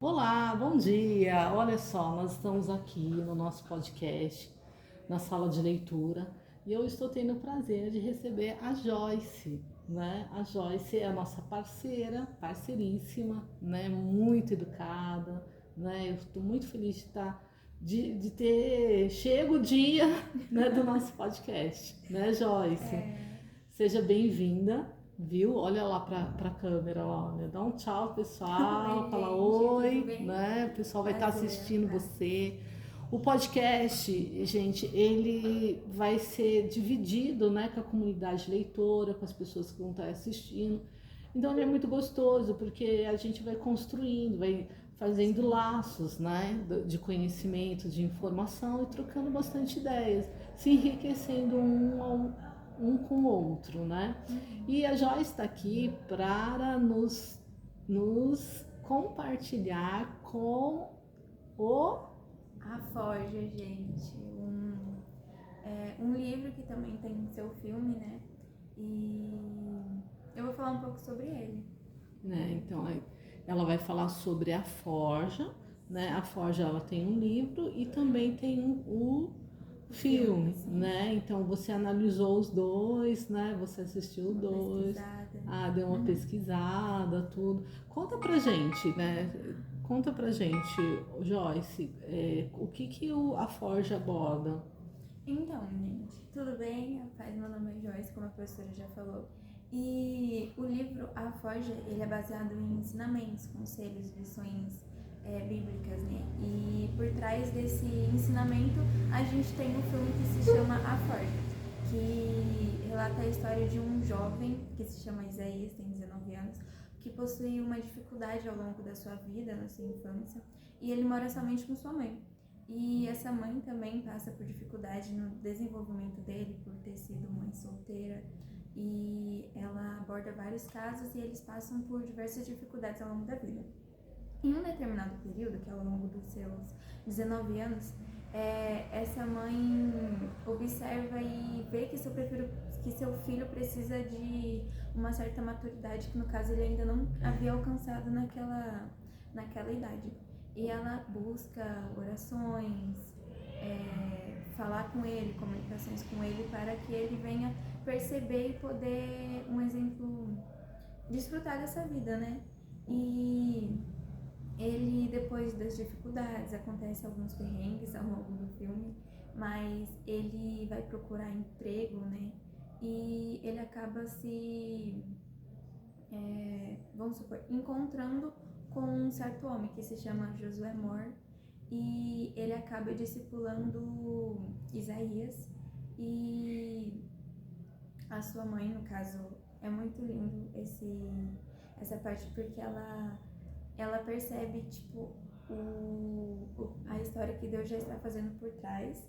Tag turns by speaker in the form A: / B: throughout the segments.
A: Olá, bom dia. Olha só, nós estamos aqui no nosso podcast, na sala de leitura, e eu estou tendo o prazer de receber a Joyce, né? A Joyce é a nossa parceira, parceiríssima, né? Muito educada, né? Eu estou muito feliz de ter chego o dia, né, do nosso podcast, né, Joyce? Seja bem-vinda, viu? Olha lá pra câmera, olha. Dá um tchau, pessoal.
B: Oi,
A: Fala
B: gente, tudo
A: oi,
B: bem?
A: né? O pessoal vai estar
B: Prazer,
A: assistindo
B: tá?
A: você. O podcast, gente, ele vai ser dividido, né, com a comunidade leitora, com as pessoas que vão estar assistindo. Então ele é muito gostoso, porque a gente vai construindo, vai fazendo
B: Sim.
A: laços, né, de conhecimento, de informação e trocando bastante ideias, se enriquecendo um com o outro, né?
B: Uhum.
A: E a Joyce está aqui para nos compartilhar com o.
B: A Forja, gente, um livro que também tem seu filme, né? E eu vou falar um pouco sobre ele.
A: Né? Então, ela vai falar sobre a Forja, né? A Forja ela tem um livro e também tem o
B: O filme,
A: filme,
B: sim.
A: né? Então você analisou os dois, né? Você assistiu os
B: Uma
A: dois,
B: pesquisada.
A: deu uma
B: Uhum.
A: pesquisada, tudo. Conta pra gente, né? Conta pra gente, Joyce, o que a Forja aborda?
B: Então, gente, tudo bem? A paz, meu nome é Joyce, como a professora já falou. E o livro A Forja, ele é baseado em ensinamentos, conselhos, lições bíblicas, né? E por trás desse ensinamento, a gente tem um filme que se chama A Forja, que relata a história de um jovem que se chama Isaías, tem 19 anos, que possui uma dificuldade ao longo da sua vida, na sua infância, e ele mora somente com sua mãe. E essa mãe também passa por dificuldade no desenvolvimento dele, por ter sido mãe solteira. E ela aborda vários casos e eles passam por diversas dificuldades ao longo da vida. Em um determinado período, que é ao longo dos seus 19 anos, essa mãe observa e vê que seu filho precisa de uma certa maturidade, que no caso ele ainda não havia alcançado naquela idade. E ela busca orações, falar com ele, comunicações com ele, para que ele venha perceber e poder, um exemplo, desfrutar dessa vida, né? E ele, depois das dificuldades, acontece alguns perrengues ao longo do filme, mas ele vai procurar emprego, né? E ele acaba vamos supor, encontrando com um certo homem que se chama Josué Moore, e ele acaba discipulando Isaías, e a sua mãe, no caso, é muito lindo essa parte, porque ela percebe, tipo, a história que Deus já está fazendo por trás,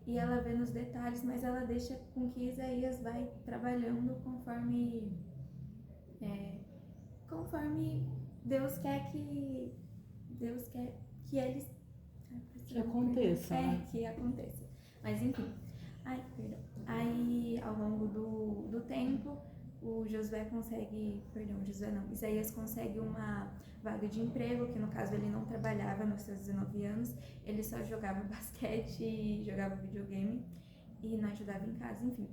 B: e ela vê nos detalhes, mas ela deixa com que Isaías vai trabalhando conforme Deus quer Deus quer que eles
A: Que aconteça, né?
B: que aconteça. Mas enfim, perdão. Aí ao longo do tempo, o Josué consegue, perdão, Josué não, Isaías consegue uma vaga de emprego, que no caso ele não trabalhava nos seus 19 anos, ele só jogava basquete e jogava videogame e não ajudava em casa, enfim.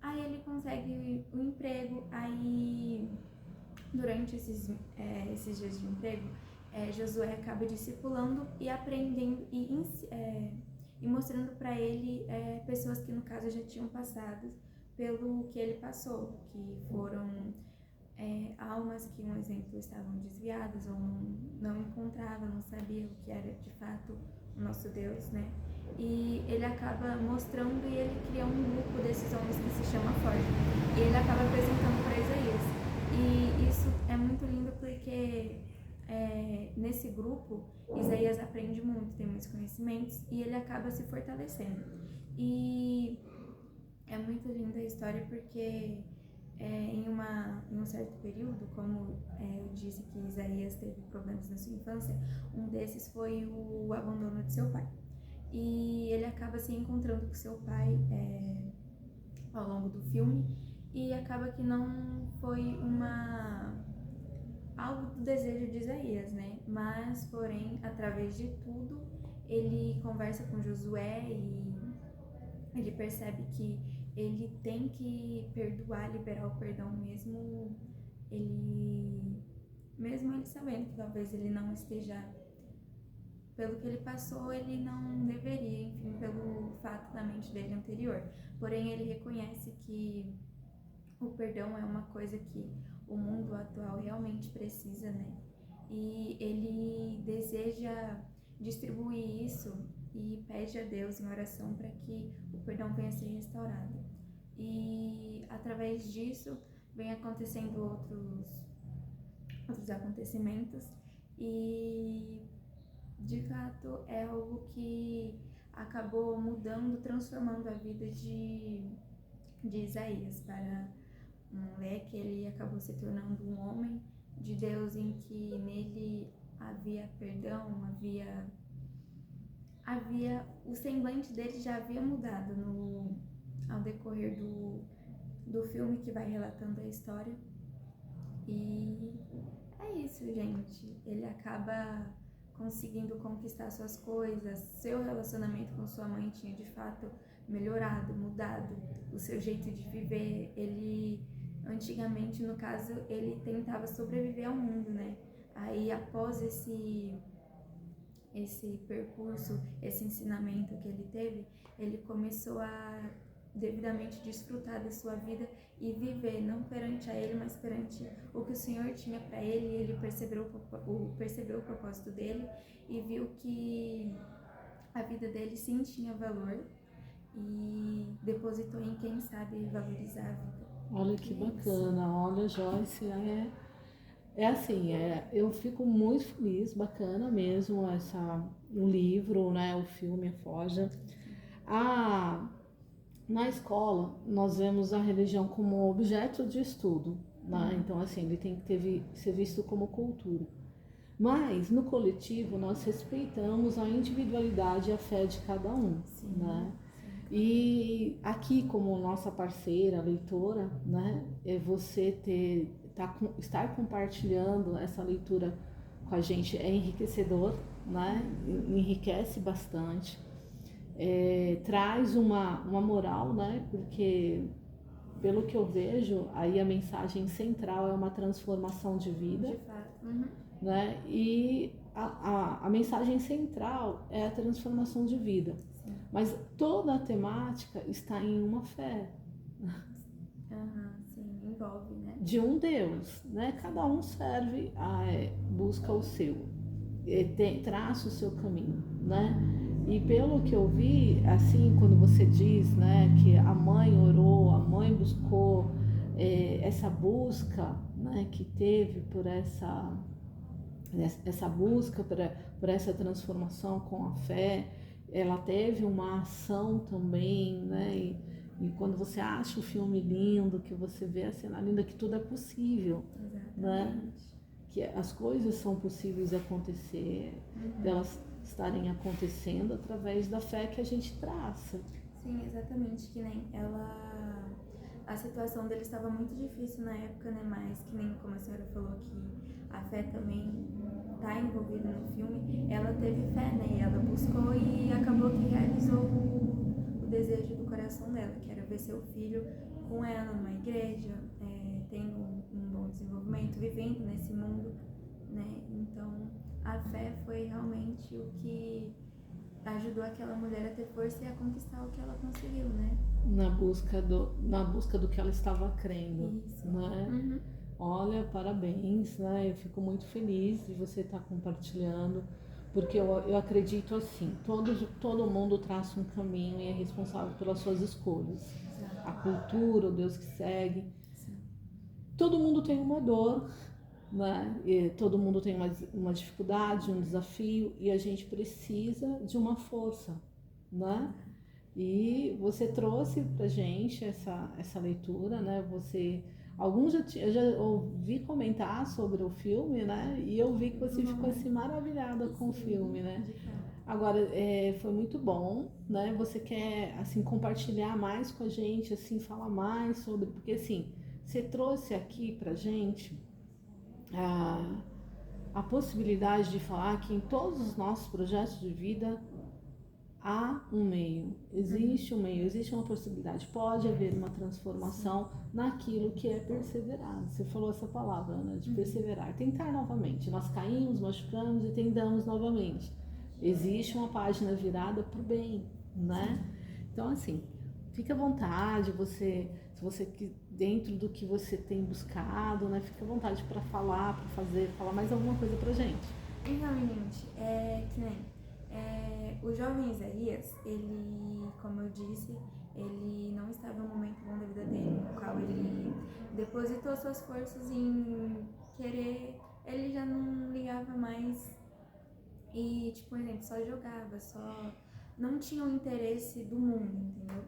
B: Aí ele consegue um emprego, aí durante esses dias de emprego, Josué acaba discipulando e aprendendo e mostrando para ele pessoas que no caso já tinham passado pelo que ele passou, que foram almas que, um exemplo, estavam desviadas ou não encontravam, não sabiam o que era de fato o nosso Deus, né? E ele acaba mostrando e ele cria um grupo desses homens que se chama Forja. E ele acaba apresentando para Isaías. E isso é muito lindo porque nesse grupo Isaías aprende muito, tem muitos conhecimentos e ele acaba se fortalecendo. E é muito linda a história porque em um certo período, como eu disse que Isaías teve problemas na sua infância, um desses foi o abandono de seu pai. E ele acaba se encontrando com seu pai ao longo do filme, e acaba que não foi algo do desejo de Isaías, né? Mas, porém, através de tudo, ele conversa com Josué e ele percebe que ele tem que perdoar, liberar o perdão ele, mesmo ele sabendo que talvez ele não esteja, pelo que ele passou, ele não deveria, enfim, pelo fato da mente dele anterior. Porém, ele reconhece que o perdão é uma coisa que o mundo atual realmente precisa, né? E ele deseja distribuir isso e pede a Deus em oração para que o perdão venha a ser restaurado. E através disso vem acontecendo outros acontecimentos e de fato é algo que acabou mudando, transformando a vida de Isaías para um moleque. Ele acabou se tornando um homem de Deus em que nele havia perdão, havia o semblante dele já havia mudado ao decorrer do filme que vai relatando a história. E é isso, gente. Ele acaba conseguindo conquistar suas coisas, seu relacionamento com sua mãe tinha de fato melhorado, mudado, o seu jeito de viver. Ele, antigamente, no caso, ele tentava sobreviver ao mundo, né? Aí, após esse percurso, esse ensinamento que ele teve, ele começou a devidamente desfrutar da sua vida e viver, não perante a ele, mas perante o que o Senhor tinha para ele. Ele percebeu o propósito dele e viu que a vida dele sim tinha valor e depositou em quem sabe valorizar a vida.
A: Olha que bacana, olha, Joyce, assim, eu fico muito feliz, bacana mesmo o livro, né, o filme, a Forja. Na escola, nós vemos a religião como objeto de estudo, né? Então, assim, ele tem que ser visto como cultura. Mas, no coletivo, nós respeitamos a individualidade e a fé de cada um,
B: Sim,
A: né?
B: sim.
A: E aqui, como nossa parceira, leitora, né, você estar compartilhando essa leitura com a gente é enriquecedor, né? Enriquece bastante. Traz uma moral, né? Porque, pelo que eu vejo, aí a mensagem central é uma transformação de vida.
B: De fato. Uhum.
A: Né? E a mensagem central é a transformação de vida.
B: Sim.
A: Mas toda a temática está em uma fé.
B: Sim, envolve, né?
A: De um Deus, né? Cada um busca o seu, traça o seu caminho, né? E pelo que eu vi, assim, quando você diz, né, que a mãe orou, a mãe buscou, essa busca, né, que teve por essa busca, por essa transformação com a fé, ela teve uma ação também, né? E quando você acha o filme lindo, que você vê a cena linda, que tudo é possível, né? Que as coisas são possíveis de acontecer, delas estarem acontecendo através da fé que a gente traça.
B: Sim, exatamente, que nem a situação dele estava muito difícil na época, né? Mas que nem como a senhora falou que a fé também está envolvida no filme, ela teve fé, né? E ela buscou e acabou que realizou o desejo do coração dela, que era ver seu filho com ela numa igreja, tendo um bom desenvolvimento, vivendo nesse mundo, né? Então, a fé foi realmente o que ajudou aquela mulher a ter força e a conquistar o que ela conseguiu, né?
A: Na busca do que ela estava crendo.
B: Isso.
A: Né?
B: Uhum.
A: Olha, parabéns, né? Eu fico muito feliz de você estar compartilhando, porque eu acredito assim, todo mundo traça um caminho e é responsável pelas suas escolhas.
B: Exato.
A: A cultura, o Deus que segue.
B: Sim.
A: Todo mundo tem uma dor, né? E todo mundo tem uma dificuldade, um desafio, e a gente precisa de uma força, né? E você trouxe pra gente essa leitura, né? Eu já ouvi comentar sobre o filme, né? E eu vi que você ficou assim maravilhada com o filme, né? Agora, foi muito bom, né? Você quer, assim, compartilhar mais com a gente, assim, falar mais sobre... Porque, assim, você trouxe aqui pra gente a, a possibilidade de falar que em todos os nossos projetos de vida há um meio, existe um meio, existe uma possibilidade, pode haver uma transformação naquilo que é perseverar. Você falou essa palavra, né, de perseverar, tentar novamente. Nós caímos, machucamos e tentamos novamente. Existe uma página virada para o bem, né? Então, assim, fica à vontade, se você dentro do que você tem buscado, né, fica à vontade para falar, para fazer, falar mais alguma coisa pra gente.
B: Então, gente, que nem o jovem Isaías, ele, como eu disse, ele não estava no momento bom da vida dele, no qual ele depositou suas forças em querer, ele já não ligava mais e, tipo, por exemplo, só jogava, só não tinha o interesse do mundo, entendeu?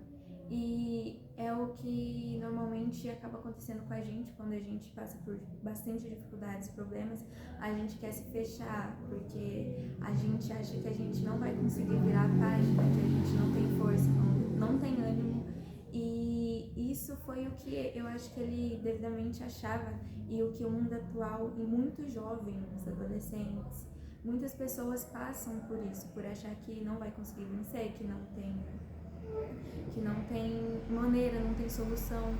B: E é o que normalmente acaba acontecendo com a gente quando a gente passa por bastante dificuldades, problemas, a gente quer se fechar, porque a gente acha que a gente não vai conseguir virar a página, que a gente não tem força, não tem ânimo. E isso foi o que eu acho que ele devidamente achava e o que o mundo atual e muitos jovens, adolescentes, muitas pessoas passam por isso, por achar que não vai conseguir vencer, que não tem maneira, não tem solução.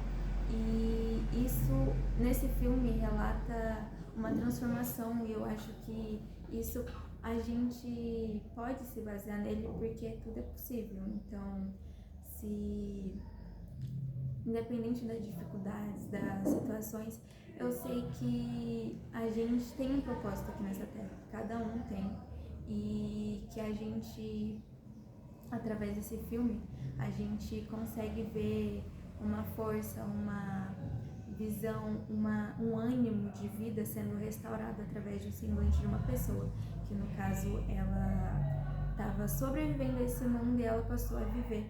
B: E isso, nesse filme, relata uma transformação e eu acho que isso a gente pode se basear nele porque tudo é possível. Então, se independente das dificuldades, das situações, eu sei que a gente tem um propósito aqui nessa terra, cada um tem, e que a gente, através desse filme, a gente consegue ver uma força, uma visão, um ânimo de vida sendo restaurado através do semblante de uma pessoa, que no caso ela estava sobrevivendo a esse mundo e ela passou a viver.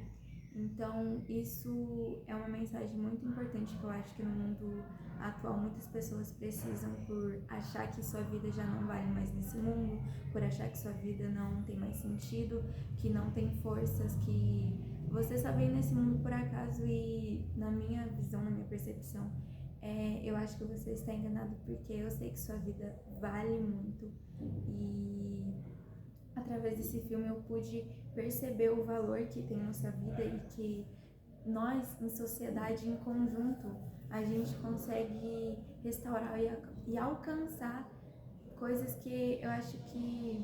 B: Então isso é uma mensagem muito importante que eu acho que no mundo atual muitas pessoas precisam, por achar que sua vida já não vale mais nesse mundo, por achar que sua vida não tem mais sentido, que não tem forças, que você só veio nesse mundo por acaso. E na minha visão, na minha percepção, eu acho que você está enganado, porque eu sei que sua vida vale muito e através desse filme eu pude perceber o valor que tem nossa vida e que nós, em sociedade, em conjunto, a gente consegue restaurar e alcançar coisas que eu acho que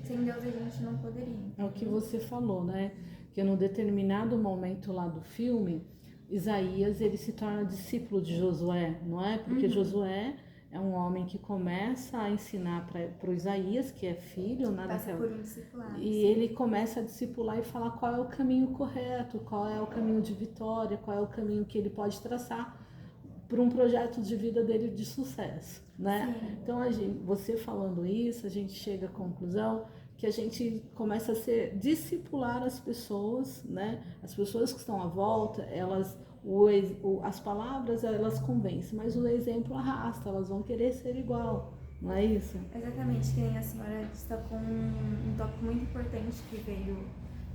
B: sem Deus a gente não poderia.
A: É o que você falou, né? Que no determinado momento lá do filme, Isaías ele se torna discípulo de Josué, não é? Porque Josué é um homem que começa a ensinar para o Isaías, que é filho, né?
B: Passa por um discipulado.
A: E ele começa a discipular e falar qual é o caminho correto, qual é o caminho de vitória, qual é o caminho que ele pode traçar para um projeto de vida dele de sucesso, né?
B: Sim.
A: Então, você falando isso, a gente chega à conclusão que a gente começa a discipular as pessoas, né? As pessoas que estão à volta, as palavras elas convencem, mas o exemplo arrasta, elas vão querer ser igual, não é isso?
B: Exatamente, que nem a senhora destacou um tópico muito importante que veio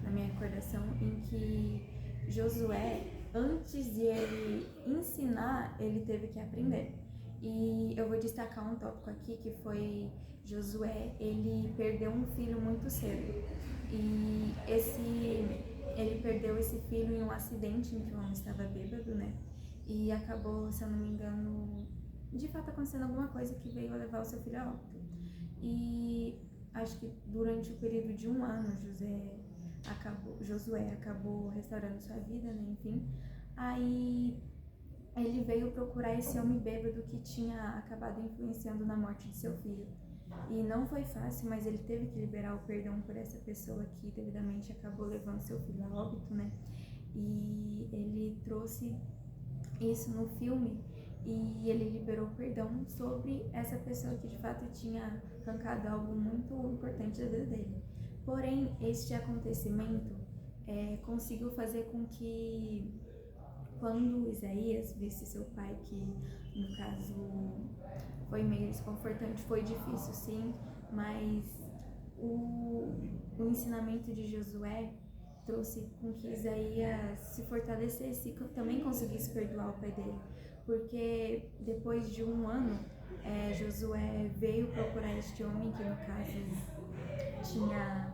B: na minha recordação, em que Josué, antes de ele ensinar, ele teve que aprender. E eu vou destacar um tópico aqui que foi Josué, ele perdeu um filho muito cedo. E ele perdeu esse filho em um acidente em que o homem estava bêbado, né? E acabou, se eu não me engano, de fato acontecendo alguma coisa que veio a levar o seu filho a óbito. E acho que durante o período de um ano, Josué acabou restaurando sua vida, né? Enfim. Aí ele veio procurar esse homem bêbado que tinha acabado influenciando na morte de seu filho. E não foi fácil, mas ele teve que liberar o perdão por essa pessoa que devidamente acabou levando seu filho a óbito, né? E ele trouxe isso no filme e ele liberou perdão sobre essa pessoa que de fato tinha arrancado algo muito importante da vida dele. Porém, este acontecimento conseguiu fazer com que, quando Isaías visse seu pai, que no caso foi meio desconfortante, foi difícil sim, mas o ensinamento de Josué trouxe com que Isaías se fortalecesse e também conseguisse perdoar o pai dele, porque depois de um ano Josué veio procurar este homem que no caso tinha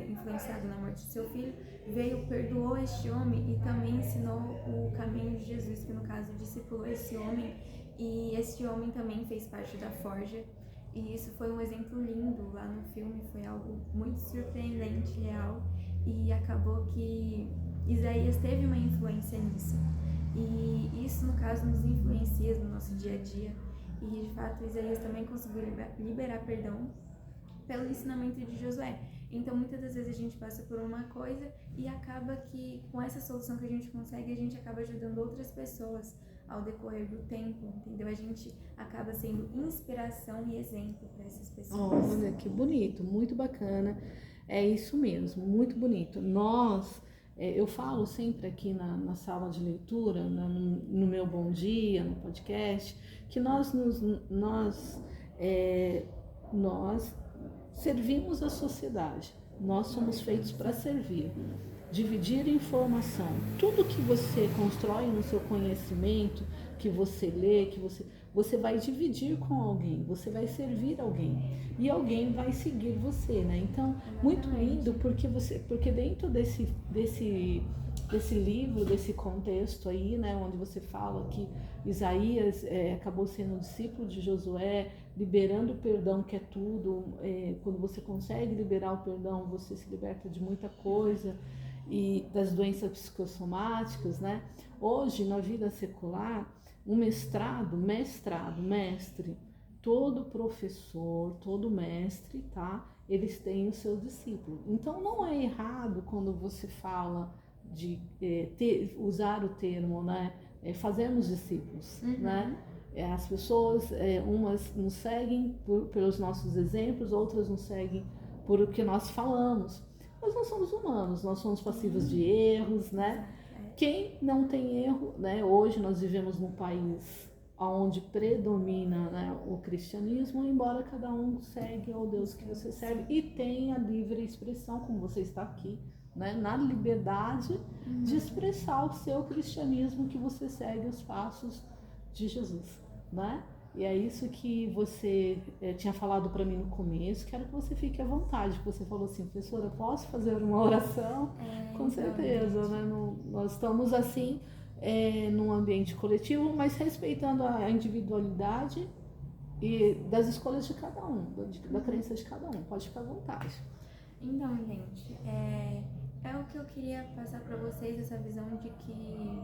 B: influenciado na morte de seu filho, veio, perdoou este homem e também ensinou o caminho de Jesus, que no caso discipulou esse homem, e esse homem também fez parte da forja, e isso foi um exemplo lindo lá no filme, foi algo muito surpreendente, real, e acabou que Isaías teve uma influência nisso, e isso no caso nos influencia no nosso dia a dia, e de fato Isaías também conseguiu liberar perdão pelo ensinamento de Josué. Então, muitas das vezes a gente passa por uma coisa e acaba que, com essa solução que a gente consegue, a gente acaba ajudando outras pessoas ao decorrer do tempo, entendeu? A gente acaba sendo inspiração e exemplo para essas pessoas.
A: Olha, que bonito, muito bacana. É isso mesmo, muito bonito. Eu falo sempre aqui na sala de leitura, no meu Bom Dia, no podcast, que nós servimos a sociedade. Nós somos feitos para servir, dividir informação. Tudo que você constrói no seu conhecimento, que você lê, você vai dividir com alguém, você vai servir alguém e alguém vai seguir você, né? Então, muito lindo porque dentro desse livro, desse contexto aí, né, onde você fala que Isaías acabou sendo um discípulo de Josué, liberando o perdão, que é tudo. Quando você consegue liberar o perdão, você se liberta de muita coisa e das doenças psicossomáticas, né? Hoje, na vida secular, um mestre, todo professor, todo mestre, tá? Eles têm o seu discípulo. Então, não é errado quando você fala de usar o termo, né? Fazermos discípulos, né? As pessoas, umas nos seguem pelos nossos exemplos, outras nos seguem por o que nós falamos. Mas nós somos humanos, nós somos passíveis de erros, né? Quem não tem erro, né? Hoje nós vivemos num país onde predomina, né, o cristianismo, embora cada um segue ao Deus que você serve e tenha livre expressão, como você está aqui, né, na liberdade de expressar o seu cristianismo, que você segue os passos de Jesus, né? E é isso que você tinha falado para mim no começo. Quero que você fique à vontade. Você falou assim, professora, posso fazer uma oração? Com certeza, né? Nós estamos assim num ambiente coletivo, mas respeitando a individualidade e das escolhas de cada um, da crença de cada um. Pode ficar à vontade.
B: Então, gente, é o que eu queria passar para vocês, essa visão de que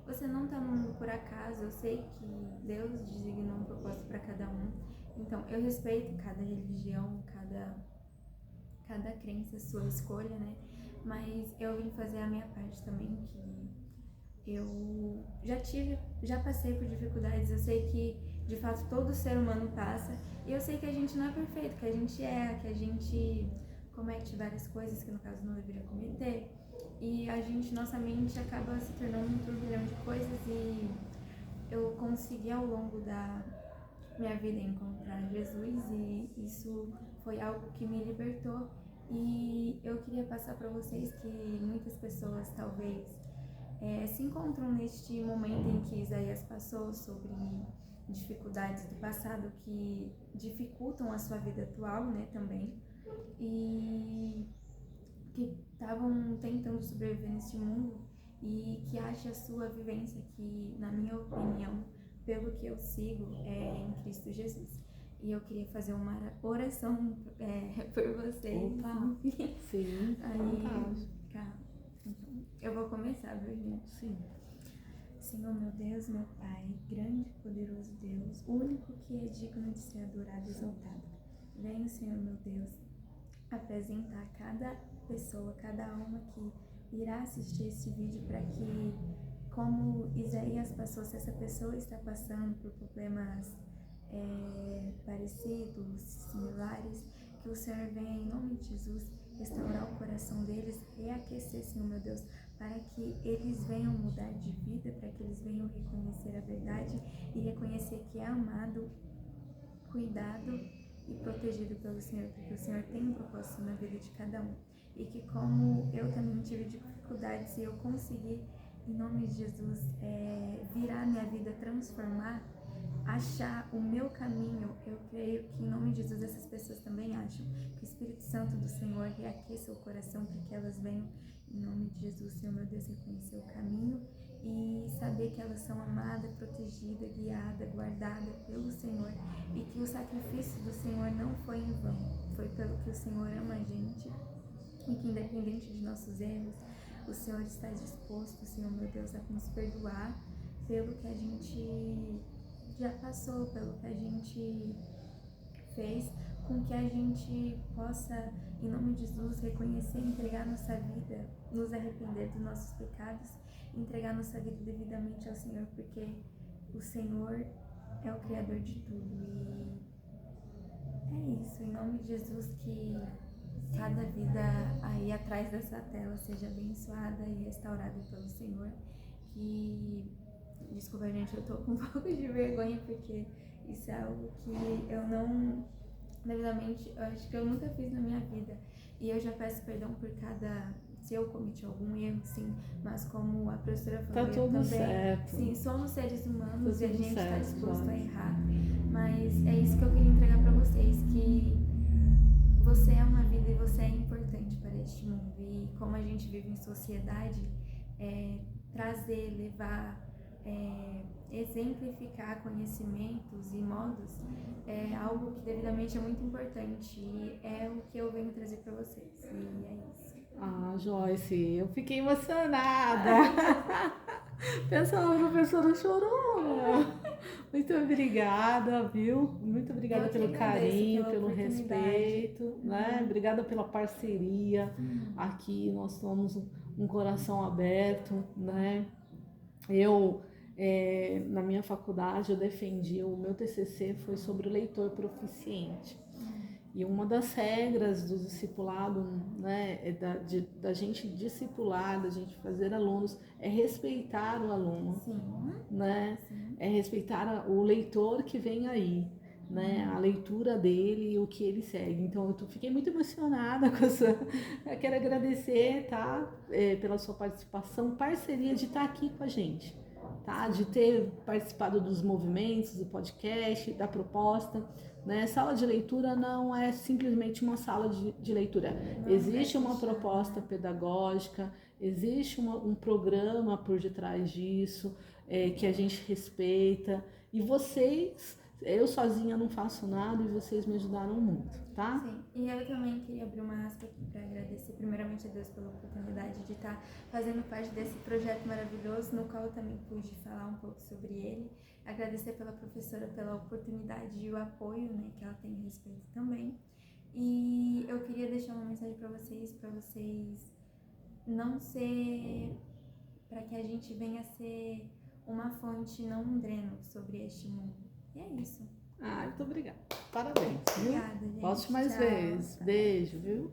B: você não está no mundo por acaso. Eu sei que Deus designou um propósito para cada um. Então, eu respeito cada religião, cada crença, sua escolha, né? Mas eu vim fazer a minha parte também, que eu já passei por dificuldades. Eu sei que, de fato, todo ser humano passa. E eu sei que a gente não é perfeito, que a gente erra, que a gente comete várias coisas que, no caso, não deveria cometer. E nossa mente acaba se tornando um turbilhão de coisas, e eu consegui ao longo da minha vida encontrar Jesus, e isso foi algo que me libertou. E eu queria passar para vocês que muitas pessoas talvez se encontram neste momento em que Isaías passou, sobre dificuldades do passado que dificultam a sua vida atual, né, também, e que estavam tentando sobreviver nesse mundo, e que acha a sua vivência, que, na minha opinião, pelo que eu sigo, é em Cristo Jesus. E eu queria fazer uma oração por vocês.
A: Opa, sim,
B: aí, então, eu vou começar, viu, gente?
A: Sim.
B: Senhor, meu Deus, meu Pai, grande e poderoso Deus, único que é digno de ser adorado e exaltado. Venho, Senhor, meu Deus, apresentar cada pessoa, cada alma que irá assistir esse vídeo, para que, como Isaías passou, se essa pessoa está passando por problemas parecidos, similares, que o Senhor venha, em nome de Jesus, restaurar o coração deles, reaquecer, Senhor, meu Deus, para que eles venham mudar de vida, para que eles venham reconhecer a verdade e reconhecer que é amado, cuidado e protegido pelo Senhor, porque o Senhor tem um propósito na vida de cada um. E que, como eu também tive dificuldades e eu consegui, em nome de Jesus, virar minha vida, transformar, achar o meu caminho, eu creio que em nome de Jesus essas pessoas também acham. Que o Espírito Santo do Senhor reaqueça o coração para que elas venham, em nome de Jesus, Senhor meu Deus, reconhecer o caminho e saber que elas são amadas, protegidas, guiadas, guardadas pelo Senhor, e que o sacrifício do Senhor não foi em vão, foi pelo que o Senhor ama a gente, e que independente de nossos erros, o Senhor está disposto, Senhor meu Deus, a nos perdoar pelo que a gente já passou, pelo que a gente fez, com que a gente possa, em nome de Jesus, reconhecer e entregar nossa vida, nos arrepender dos nossos pecados, entregar nossa vida devidamente ao Senhor, porque o Senhor é o Criador de tudo. E é isso, em nome de Jesus, que cada vida aí atrás dessa tela seja abençoada e restaurada pelo Senhor. Que, desculpa gente, eu tô com um pouco de vergonha, porque isso é algo que eu não, devidamente, eu acho que eu nunca fiz na minha vida. E eu já peço perdão por se eu cometi algum erro, sim, mas como a professora falou,
A: Tá tudo
B: também,
A: certo.
B: sim, somos seres humanos,
A: tá
B: e a gente está disposto
A: Joyce.
B: a errar. Mas é isso que eu queria entregar para vocês, que você é uma vida e você é importante para este mundo. E como a gente vive em sociedade, trazer, levar, exemplificar conhecimentos e modos é algo que devidamente é muito importante, e é o que eu venho trazer para vocês. E é isso.
A: Ah, Joyce, eu fiquei emocionada. Pensando, a professora chorou. Muito obrigada, viu? Muito obrigada pelo carinho, pelo respeito, né? Obrigada pela parceria. Aqui nós somos um coração aberto, né? Eu, na minha faculdade, eu defendi, o meu TCC foi sobre o leitor proficiente. E uma das regras do discipulado, né, da gente discipular, da gente fazer alunos, é respeitar o aluno,
B: Sim.
A: né?
B: Sim.
A: É respeitar o leitor que vem aí, né? A leitura dele e o que ele segue. Então, eu fiquei muito emocionada com essa. Eu quero agradecer, tá? Pela sua participação, parceria de estar aqui com a gente, tá? De ter participado dos movimentos, do podcast, da proposta. Né? Sala de leitura não é simplesmente uma sala de leitura. Existe uma proposta pedagógica, existe um programa por detrás disso, que a gente respeita. E vocês, eu sozinha não faço nada e vocês me ajudaram muito, tá?
B: Sim, e eu também queria abrir uma aspa aqui para agradecer primeiramente a Deus pela oportunidade de estar fazendo parte desse projeto maravilhoso, no qual eu também pude falar um pouco sobre ele. Agradecer pela professora pela oportunidade e o apoio, né, que ela tem a respeito também. E eu queria deixar uma mensagem para vocês não ser, para que a gente venha a ser uma fonte, não um dreno sobre este mundo. E é isso.
A: Ah, muito obrigada. Parabéns.
B: Obrigada, gente.
A: Volte mais
B: Tchau.
A: vezes. Beijo, viu?